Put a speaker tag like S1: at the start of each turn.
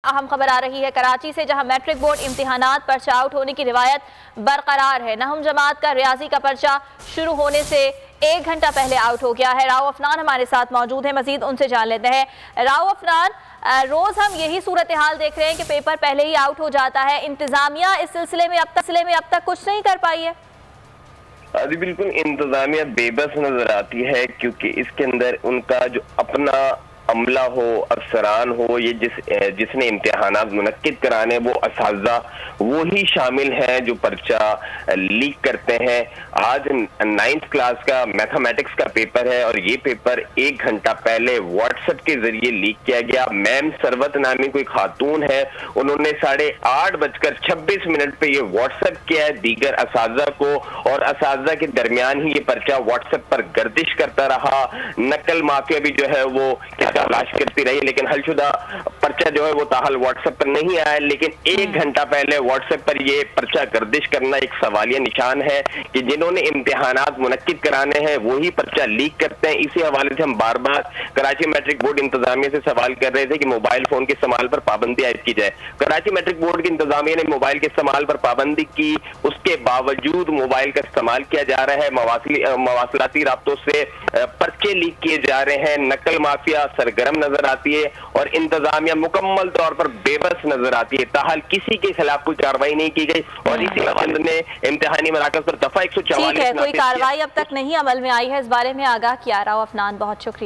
S1: अहम खबर आ रही है कराची से, जहां मैट्रिक बोर्ड इम्तिहानात पर्चा आउट होने की रिवायत बरकरार है। नहम जमात का रियाजी का पर्चा शुरू होने से 1 घंटा पहले आउट हो गया है। राव अफनान हमारे साथ मौजूद है, मजीद उनसे जान लेते हैं। राव अफनान, रोज हम यही सूरत हाल देख रहे हैं कि पेपर पहले ही आउट हो जाता है, इंतजामिया इस सिलसिले में अब तक कुछ नहीं कर पाई है।
S2: जी बिल्कुल, इंतजामिया बेबस नजर आती है क्योंकि इसके अंदर उनका जो अपना अमला हो, अफसरान हो, ये जिसने इम्तिहानात मुनक्किद कराने वो असातिज़ा वो ही शामिल हैं जो पर्चा लीक करते हैं। आज 9th क्लास का मैथमेटिक्स का पेपर है और ये पेपर 1 घंटा पहले व्हाट्सएप के जरिए लीक किया गया। मैम सरवत नामी कोई खातून है, उन्होंने 8:26 पे ये व्हाट्सएप किया है दीगर असातिज़ा को, और असातिज़ा के दरमियान ही ये पर्चा व्हाट्सएप पर गर्दिश करता रहा। नकल माफिया भी जो है वो तलाश करती रही, लेकिन हलशुदा पर्चा जो है वो ताहल व्हाट्सएप पर नहीं आया। लेकिन 1 घंटा पहले व्हाट्सएप पर ये पर्चा गर्दिश करना एक सवालिया निशान है कि जिन्होंने इम्तिहानात मुनक्किद कराने हैं वही पर्चा लीक करते हैं। इसी हवाले से हम बार बार कराची मैट्रिक बोर्ड इंतजामिया से सवाल कर रहे थे कि मोबाइल फोन के इस्तेमाल पर पाबंदी आयद की जाए। कराची मैट्रिक बोर्ड की इंतजामिया ने मोबाइल के इस्तेमाल पर पाबंदी की, उसके बावजूद मोबाइल का इस्तेमाल किया जा रहा है। मवासलाती राब्तों से पर्चे लीक किए जा रहे हैं। नकल माफिया सरगर्म नजर आती है और इंतजामिया मुकम्मल तौर पर बेबस नजर आती है। ताहल किसी के खिलाफ कोई कार्रवाई नहीं की गई और इसी हवाले ने इम्तिहानी मराकज पर दफा 144
S1: कोई कार्रवाई अब तक नहीं अमल में आई है। इस बारे में आगाह किया राव अफनान, बहुत शुक्रिया।